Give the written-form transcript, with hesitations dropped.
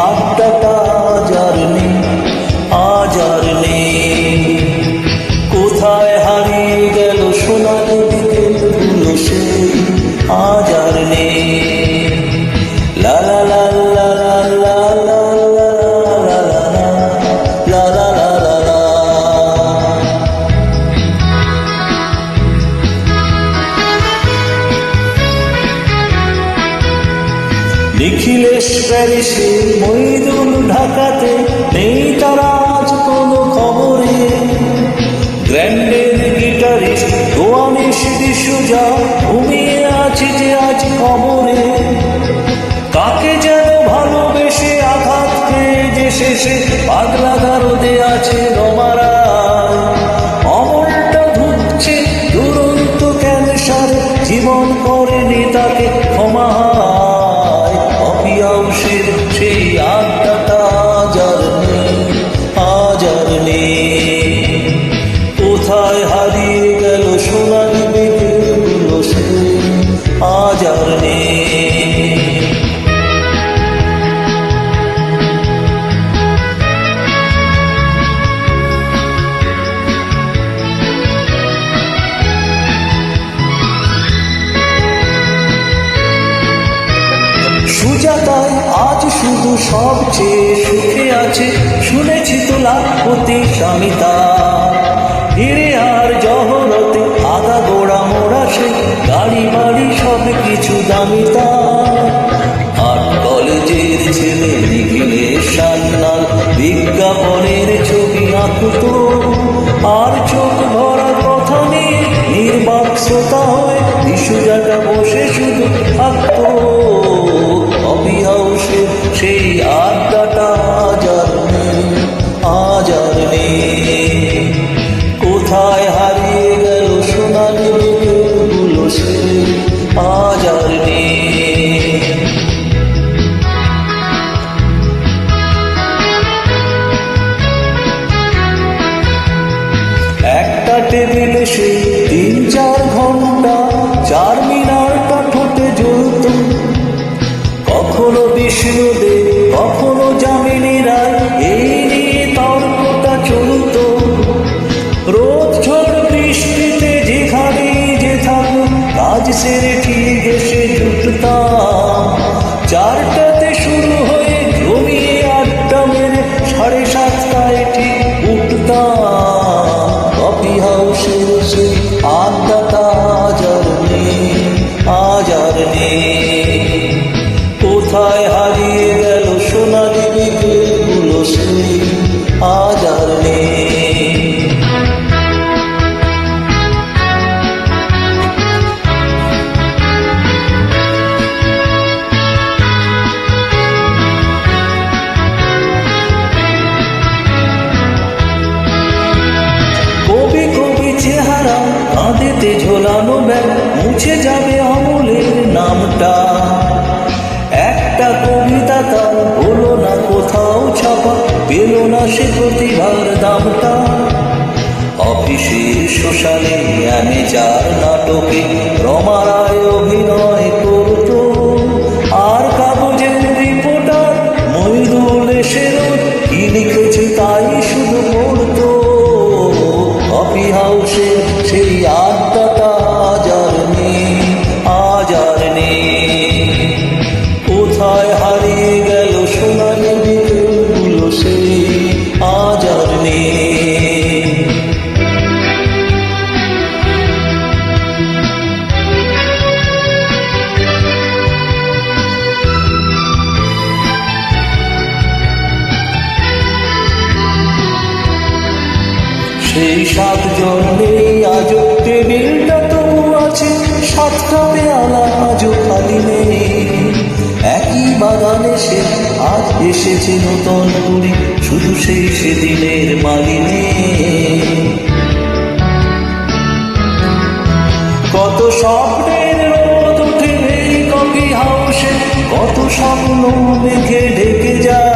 আড্ডাটা আজ আর নেই, আজ আর নেই। কোথায় হারিয়ে গেল সোনালি বিকেলগুলো সেই আজ আর নেই। লা লা লা লা লা লা লা লা লা লা লা লা। নিখিলেশ প্যারিসে, মইদুল ঢাকাতে, নেই তারা আজ কোনো খবরে। গ্র্যান্ডের গিটারিস্ট গোয়ানিশ ডিসুজা ঘুমিয়ে আছে যে আজ কবরে। কাকে যেন ভালোবেসে আঘাত পেয়ে যে শেষে পাগলা গারদে আছে রমারা। অমলটা ভুগছে দুরন্ত ক্যান্সার, জীবন করেনি তাকে ক্ষমা। অপিয়াউসের সেই আড্ডাটা আজ আর নেই, আজ আর নেই। কোথায় হারিয়ে গেল সোনালি বিকেলগুলো সেই আজ আর নেই। সুজাতায় আজ শুধু সবচেয়ে সুখে আছে, শুনেছি তো লাখপতি স্বামী তার। হিরে আর জহরতে আগা গোড়া মোড়া সে, গাড়ি বাড়ি সব কিছু দামি তার। আর্ট কলেজের ছেলে নিখিলেশ সান্যাল বিজ্ঞাপনের ছবি আঁকতো, আর চোখ ভরা কথা নিয়ে নির্বাক শ্রোতা হয়ে ডিসুজাটা বসে শুধু থাকতো। কফি হাউসের সেই আড্ডাটা আজ আর নেই, আজ আর নেই। কোথায় হারিয়ে গেল সোনালি বিকেলগুলো সেই আজ আর নেই। একটা টেবিলে সেই 3-4 ঘন্টা চারমিনারটা ঠোঁটে জ্বলত। কখনো বিষ্ণুদেব, কখনো যামিনী রায়, এই নিয়ে তর্কটা চলত। রোদ ঝড় বৃষ্টিতে যেখানে যে থাকুক, কাজ সেরে ঠিক এসে জুটতাম। 4টাতে শুরু হয়ে জমিয়ে আড্ডা মেরে 7:30টায় ঠিক উঠতাম। কফি হাউসের সেই আড্ডাটা আজ আর নেই, আজ আর নেই। কোথায় হারিয়ে গেল সোনালি বিকেলগুলো সেই আজ আর নেই। কবি কবি চেহারা, কাঁধেতে ঝোলানো ব্যাগ, মুছে যাবে অমলের নামটা। একটা কবিতা তার হলো না কোথাও ছাপা, পেল না সে প্রতিভার দামটা। অফিসে, শ্মশানে, ম্যানেজার নাটকে রমা রায় অভিনয় করত। আর কাগজের রিপোর্টার মইদুল এসে কি লিখেছে তাই শুধু পড়ত। কফি হাউসের সেই আড্ডাটা আজ আর নেই, আজ আর নেই। কোথায় হারিয়ে গেল সোনালি বিকেলগুলো সেই আজ আর নেই। সেই 7 জন নেই আজ, টেবিলটা তো আছে 7টা পেয়ালা আজও খালি নেই। একই বাগানে সে আজ এসেছে নতুন করে, শুধু সেই সেদিনের মালিনে। কত স্বপ্নের রোদ ওঠে এই কফি হাউসে, কত স্বপ্ন মেঘে ঢেকে যায়।